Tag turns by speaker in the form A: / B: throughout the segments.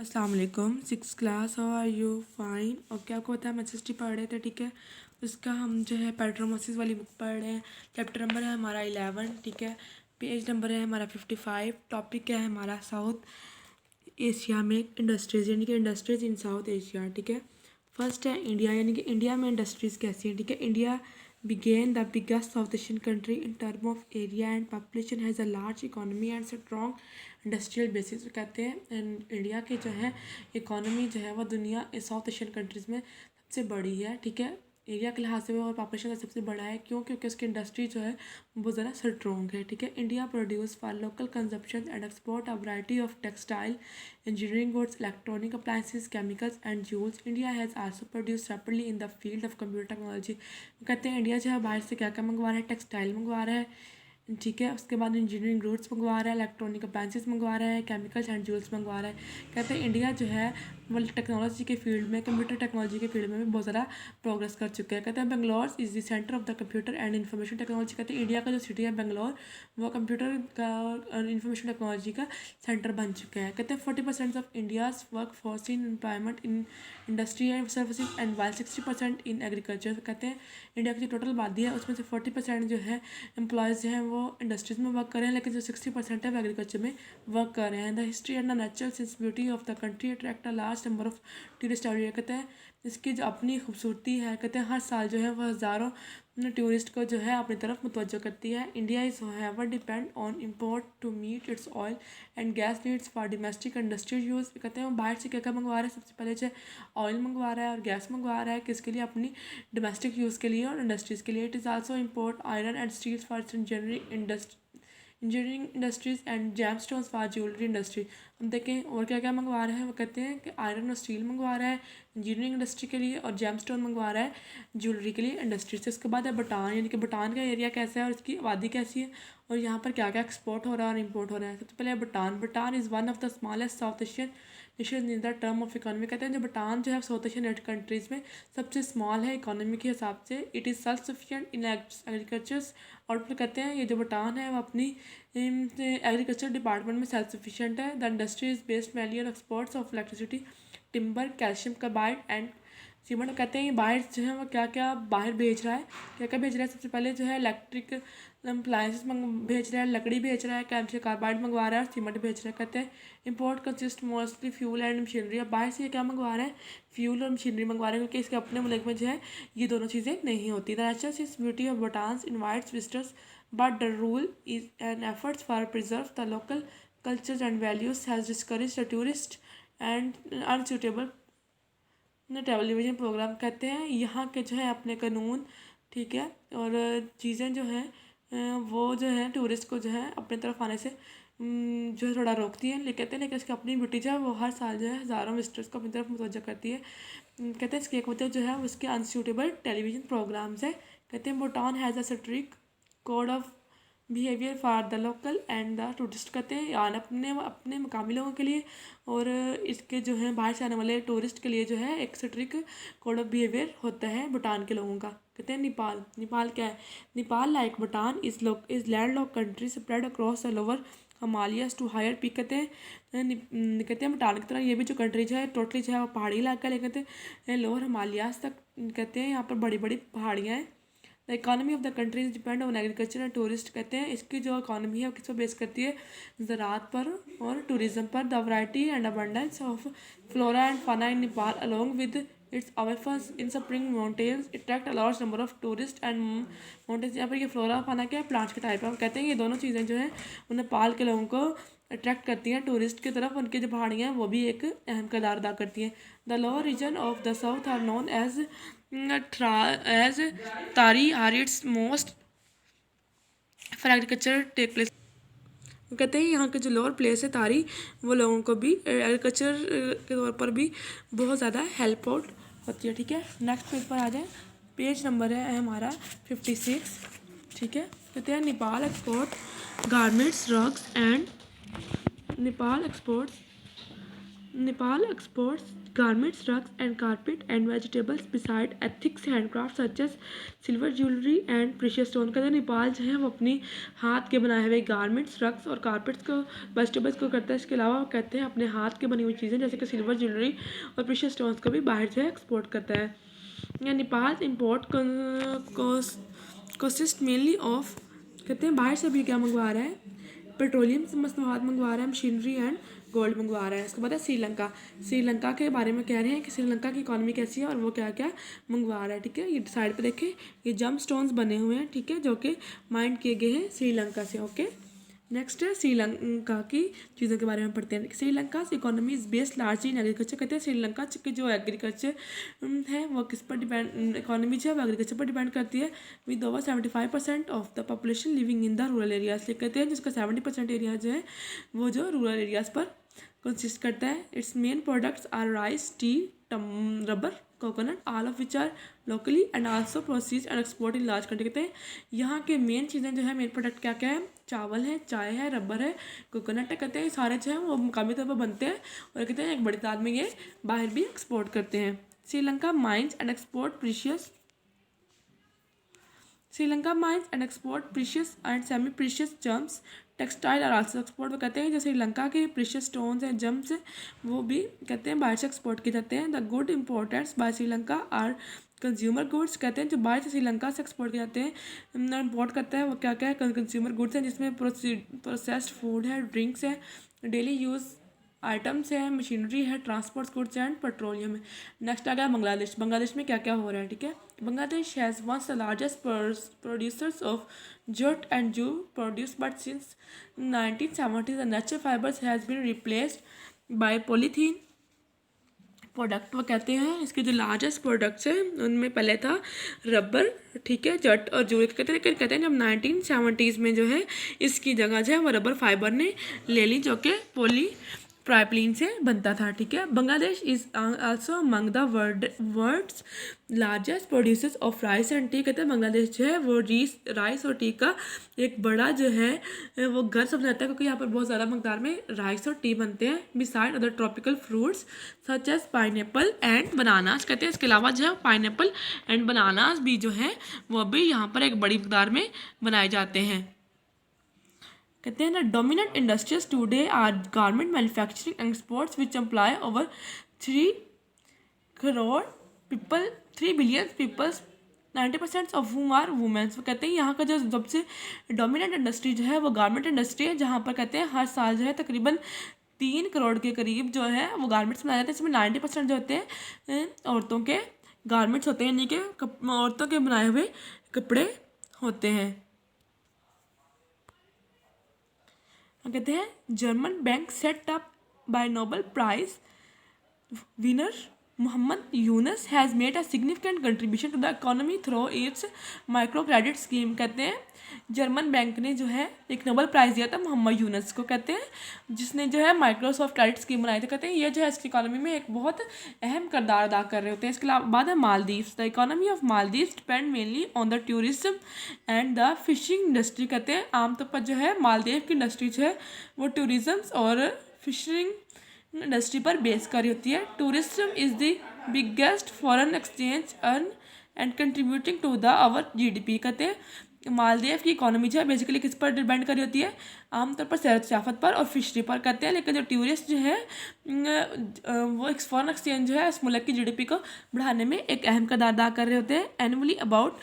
A: अस्सलाम वालेकुम। Six class, how are you? Fine. Okay, आपको पता है हम एस पढ़ रहे थे, ठीक है। उसका हम जो है पैट्रोमोसिस वाली बुक पढ़ रहे हैं। चैप्टर नंबर है हमारा 11, ठीक है। पेज नंबर है हमारा 55। टॉपिक क्या है हमारा? साउथ एशिया में इंडस्ट्रीज़, यानी कि इंडस्ट्रीज़ इन साउथ एशिया, ठीक है। फर्स्ट है इंडिया, यानी कि इंडिया में इंडस्ट्रीज़ कैसी हैं, ठीक है। India began the biggest south Asian country in term of area and population, has a large economy and strong industrial basis. कहते हैं इंडिया की जो है इकोनॉमी जो है वह दुनिया साउथ एशियन कंट्रीज़ में सबसे बड़ी है, ठीक है। एरिया के लिहाज से और पॉपुलेशन का सबसे बड़ा है, क्यों? क्योंकि उसकी इंडस्ट्री जो है बहुत ज़्यादा स्ट्रॉन्ग है, ठीक है। India produce for local consumption and export a variety of textile, engineering goods, electronic appliances, chemicals and jewels. India has also produced rapidly in the field of computer technology. कहते हैं India जो है बाहर से क्या क्या मंगवा रहा है? टेक्सटाइल मंगवा रहा है, ठीक है। उसके बाद इंजीनियरिंग गुड्स मंगवा रहा है, इलेक्ट्रॉनिक अप्लाइंसेस मंगवा रहा है, केमिकल्स एंड ज्वेल्स मंगवा रहा है। कहते हैं इंडिया जो है वो टेक्नोलॉजी के फील्ड में, कंप्यूटर टेक्नोलॉजी के फील्ड में भी बहुत ज़्यादा प्रोग्रेस कर चुका है। कहते हैं Bangalore is the centre of the computer and information technology. कहते हैं इंडिया का जो सिटी है बेंगलोर, वो कंप्यूटर का और इन्फॉर्मेशन टेक्नोलॉजी का सेंटर बन चुका है। कहते हैं 40% of India's work force in employment in industry and services and while 60% in agriculture. कहते हैं इंडिया की जो टोटल आबादी है उसमें से 40% जो है एम्प्लॉयज़ जो हैं वो इंडस्ट्रीज़ में वर्क कर रहे हैं, लेकिन जो 60% है वो एग्रीकल्चर में वर्क कर रहे हैं। The history and the natural since beauty of the country attract a large number of tourist every year. कहते हैं इसकी जो अपनी खूबसूरती है, कहते हैं हर साल जो है वह हज़ारों टूरिस्ट को जो है अपनी तरफ मुतवज्जो करती है। India is heavily depend on import to meet its oil and gas needs for domestic industrial use. कहते हैं वो बाहर से क्या क्या मंगवा रहा है? सबसे पहले जो है ऑयल मंगवा रहा है और गैस मंगवा रहा है, किसके लिए? अपनी डोमेस्टिक यूज़ के लिए और इंडस्ट्रीज़ के लिए। It is also import iron and steel for engineering industries and jam stones for jewellery industry. हम देखें और क्या क्या मंगवा रहे हैं। वो कहते हैं कि आयरन और स्टील मंगवा रहा है इंजीनियरिंग इंडस्ट्री के लिए, और जैम स्टोन मंगवा रहा है ज्वेलरी के लिए इंडस्ट्री से। उसके बाद है भूटान, यानी कि भूटान का एरिया कैसा है और इसकी आबादी कैसी है और यहाँ पर क्या क्या एक्सपोर्ट हो रहा है और इम्पोर्ट हो रहा है। सबसे पहले Bhutan. Bhutan is one of the smallest south Asian nation in the term of economy. कहते हैं जो भूटान जो है साउथ एशियन कंट्रीज़ में सबसे स्मॉल है इकोनॉमी के हिसाब से। It is self sufficient in agricultures. और फिर कहते हैं ये जो भूटान है वो अपनी एग्रीकल्चर डिपार्टमेंट में सेल्फ सफिशिएंट है। The industry is based mainly on exports of electricity, timber, calcium carbide and cement. कहते हैं ये बाहर जो है वो क्या क्या बाहर भेज रहा है, क्या क्या भेज रहा है? सबसे पहले जो है इलेक्ट्रिक अप्लायंसेस भेज रहा है, लकड़ी भेज रहा है, कैल्शियम कार्बाइड मंगवा रहा है और सीमेंट भेज रहा है। कहते हैं import consist mostly fuel and machinery. अब बाहर से ये क्या मंगवा रहा है? फ्यूल और मशीनरी मंगवा रहे हैं, क्योंकि इसके अपने मुल्क में जो है ये दोनों चीज़ें नहीं होती। The natural beauty of Bhutan invites visitors, but the rule is an effort for preserve the local cultures and values has discouraged the tourist and unsuitable television programme. कहते हैं यहाँ के जो है अपने कानून, ठीक है, और चीज़ें जो हैं वो जो है टूरिस्ट को जो है अपनी तरफ आने से जो है थोड़ा रोकती हैं। लेकिन कहते हैं लेकिन इसकी अपनी ब्यूटी जो है वो हर साल जो है हज़ारों विजिटर्स को अपनी तरफ मुतवज्जो करती है। कहते हैं इसकी एक वजह जो है उसके अनसूटेबल टेलीविज़न प्रोग्राम्स है। कहते हैं Bhutan has a strict code of behaviour for the local and the tourist. कहते हैं यानी अपने अपने मकामी लोगों के लिए और इसके जो है बाहर से आने वाले टूरिस्ट के लिए जो है एक स्ट्रिक्ट कोड ऑफ बिहेवियर होता है भूटान के लोगों का। कहते हैं नेपाल। नेपाल क्या है? Nepal like Bhutan is land lock country spread across the lower Himalayas to higher peak. कहते हैं भूटान की तरह ये भी जो कंट्री जो है टोटली जो है वो पहाड़ी इलाका है, लेकिन कहते हैं लोअर हिमालयास तक कहते हैं यहाँ पर बड़ी बड़ी पहाड़ियाँ हैं। The economy of the country is depend on agriculture and tourist. कहते हैं इसकी जो इकानमी है वो किस पर बेस करती है? ज़राअत पर और टूरिज़्म पर। The variety and abundance of flora and fauna in Nepal along with its अवेफर्स in spring mountains attract a large number of tourist and mountains. यहाँ पर ये फ्लोरा फाना क्या है? प्लांट्स के टाइप है। कहते हैं ये दोनों चीज़ें जो हैं वो नेपाल के लोगों को अट्रैक्ट करती हैं टूरिस्ट की तरफ। उनकी जो पहाड़ियाँ हैं वो भी एक अहम किरदार अदा करती हैं। The lower region of the south are known as Terai are its most for agriculture take place. कहते हैं यहाँ के जो लोअर प्लेस है तारी, वो लोगों को भी एग्रीकल्चर के तौर पर भी बहुत ज़्यादा हेल्प आउट होती है, ठीक है। नेक्स्ट पेज पर आ जाए। पेज नंबर है हमारा 56, ठीक है। कहते हैं Nepal export garments, rugs and Nepal exports garments, rugs and carpet and vegetables beside ethics handcrafts such as silver jewelry and precious stone। कहते हैं नेपाल जो है वो अपनी हाथ के बनाए हुए गारमेंट्स, रग्स और कारपेट्स को, वेजिटेबल्स को करता है। इसके अलावा वो कहते हैं अपने हाथ के बनी हुई चीज़ें जैसे कि सिल्वर ज्वेलरी और प्रेशियस स्टोन्स को भी बाहर से एक्सपोर्ट करता है। या Nepal import consist mainly of, कहते हैं बाहर से भी क्या मंगवा रहा है, पेट्रोलियम मसनूआत मंगवा रहा है, मशीनरी एंड गोल्ड मंगवा रहा है। इसके बाद है श्रीलंका। श्रीलंका के बारे में कह रहे हैं कि श्रीलंका की इकोनॉमी कैसी है और वो क्या क्या मंगवा रहा है। ठीक है, ये साइड पे देखें, ये जम स्टोन्स बने हुए हैं, ठीक है, जो कि माइंड किए गए हैं श्रीलंका से। ओके, नेक्स्ट है श्रीलंका की चीज़ों के बारे में पढ़ते हैं। Sri Lanka economy is based largely in agriculture. कहते हैं श्रीलंका की जो एग्रीकल्चर है वो किस पर डिपेंड, इकोनॉमी जो है वो एग्रीकल्चर पर डिपेंड करती है। With over 75% of the population living in the rural areas. कहते हैं जिसका 70% एरिया जो है वो जो रूरल एरियाज पर कंसिस्ट करता है। Its main products are rice, tea, rubber, coconut, all of which are locally and also processed and export in large country. कहते हैं यहाँ के मेन चीज़ें जो है, मेन प्रोडक्ट क्या क्या है, चावल है, चाय है, रबर है, कोकोनट है। कहते हैं सारे जो है वो मुकामी तौर पर बनते हैं और कहते हैं एक बड़ी तादाद में ये बाहर भी एक्सपोर्ट करते हैं। Sri Lanka mines and export precious, Sri Lanka mines and export precious and semi precious germs, textile और आल्सो एक्सपोर्ट। वो कहते हैं जो श्रीलंका के प्रीशियस स्टोन्स हैं, जम्स हैं, वो भी कहते हैं बाहर से एक्सपोर्ट किए जाते हैं। The good importants by Sri Lanka are consumer goods. कहते हैं जो बाहर से श्रीलंका से एक्सपोर्ट किए जाते हैं, इम्पोर्ट करता है वो क्या क्या है, कंज्यूमर गुड्स हैं जिसमें प्रोसेस्ड फूड है, ड्रिंक्स है, डेली यूज़ आइटम्स है, मशीनरी है, ट्रांसपोर्ट गुड्स एंड पेट्रोलियम है। नेक्स्ट आ गया बांग्लादेश। बांग्लादेश में क्या क्या हो रहा है, ठीक है। Bangladesh has once the largest producers of jute and jute produced, but since 1970s the natural fibers has been replaced by polythene product. वो कहते हैं इसके जो लार्जेस्ट प्रोडक्ट्स हैं उनमें पहले था रबर, ठीक है, जट और जूट। कहते हैं जब 1970s में जो है इसकी जगह जो है वो रबर फाइबर ने ले ली जो कि पोली प्राइपलिन से बनता था। ठीक है, Bangladesh is also among the world's largest producers of rice and tea. कहते हैं बांग्लादेश जो है वो राइस और टी का एक बड़ा जो है वो घर समझा जाता है क्योंकि यहाँ पर बहुत ज़्यादा मकदार में राइस और टी बनते हैं। Beside other tropical fruits such as pineapple and bananas. कहते हैं इसके अलावा जो है पाइनएप्पल एंड बनानास भी जो है वो भी यहाँ पर एक बड़ी मकदार में बनाए जाते हैं। कहते हैं ना dominant industries today are garment manufacturing and exports which employ over 3 crore people, 3 billion peoples, 90% of whom are womens. वो कहते हैं यहाँ का जो सबसे डोमिनेंट इंडस्ट्री जो है वो गारमेंट इंडस्ट्री है जहाँ पर कहते हैं हर साल जो है तकरीबन 3 करोड़ के करीब जो है वो गारमेंट्स बनाए जाते हैं। इसमें 90% जो होते हैं औरतों के गारमेंट्स होते हैं, यानी कि औरतों के बनाए हुए कपड़े होते हैं। कहते हैं German bank set up by Nobel prize winner Muhammad Yunus has made a significant contribution to the economy through its micro credit scheme. कहते हैं जर्मन बैंक ने जो है एक नोबेल प्राइज़ दिया था मोहम्मद यूनस को, कहते हैं जिसने जो है माइक्रोसॉफ्ट क्रेडिट स्कीम बनाई थी। कहते हैं ये जो है इसकी इकोनॉमी में एक बहुत अहम किरदार अदा कर रहे होते हैं। इसके बाद है Maldives. The economy of Maldives depend mainly on the tourism and the fishing industry. कहते हैं आमतौर पर जो है मालदीव की इंडस्ट्री जो है वो टूरिज्म और फिशिंग इंडस्ट्री पर बेस करी होती है। Tourism is the biggest foreign exchange earn and contributing to the our GDP। कहते हैं मालदीव की इकोनॉमी जो है बेसिकली किस पर डिपेंड करी होती है, आमतौर पर सैर सयाफत पर और फिशरी पर। कहते हैं लेकिन जो टूरिस्ट जो है वो एक फॉरेन एक्सचेंज जो है इस मुल्क की GDP को बढ़ाने में एक अहम किरदार अदा कर रहे होते हैं। Annually about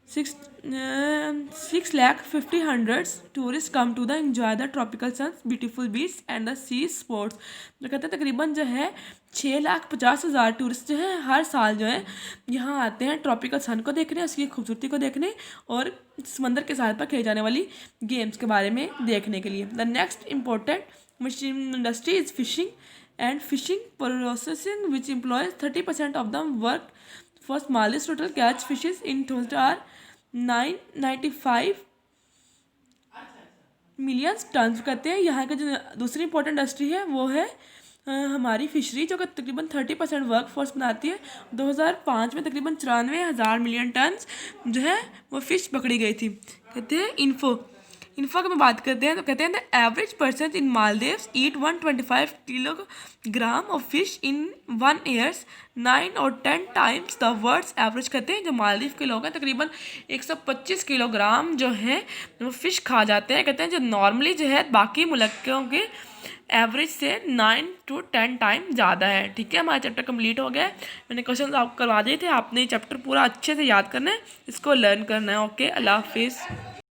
A: 650,000 tourist come to the enjoy the tropical suns beautiful beach and the sea sports. जो कहते हैं तकरीबन जो है 650,000 टूरिस्ट जो है हर साल जो है यहाँ आते हैं ट्रॉपिकल सन को देखने, उसकी खूबसूरती को देखने और समंदर के साथ पर खेली जाने वाली गेम्स के बारे में देखने के लिए। The next important machine industry is fishing and fishing processing which employs 30% of the work for Maldives total catch fishes in total are 995 million ton. कहते हैं यहाँ का जो दूसरी इंपॉर्टेंट इंडस्ट्री है वो है हमारी फिशरी जो कि तकरीबन 30% वर्क फोर्स बनाती है। 2005 में तकरीबन 94,000 मिलियन टन जो है वो फ़िश पकड़ी गई थी। कहते हैं इन्फो की बात करते हैं तो कहते हैं the average person in Maldives eat 125 kilogram of fish in 1 years 9 और 10 टाइम्स द वर्ल्ड्स एवरेज। कहते हैं जो मालदीव के लोग हैं तकरीबन 125 किलोग्राम जो है वो फिश खा जाते हैं। कहते हैं जो नॉर्मली जो है बाकी मुल्कों के एवरेज से 9 to 10 टाइम ज़्यादा है। ठीक है, हमारा चैप्टर कंप्लीट हो गया है। मैंने क्वेश्चन आपको करवा दिए थे, आपने चैप्टर पूरा अच्छे से याद करना है, इसको लर्न करना है। ओके, अल्लाह हाफिज़।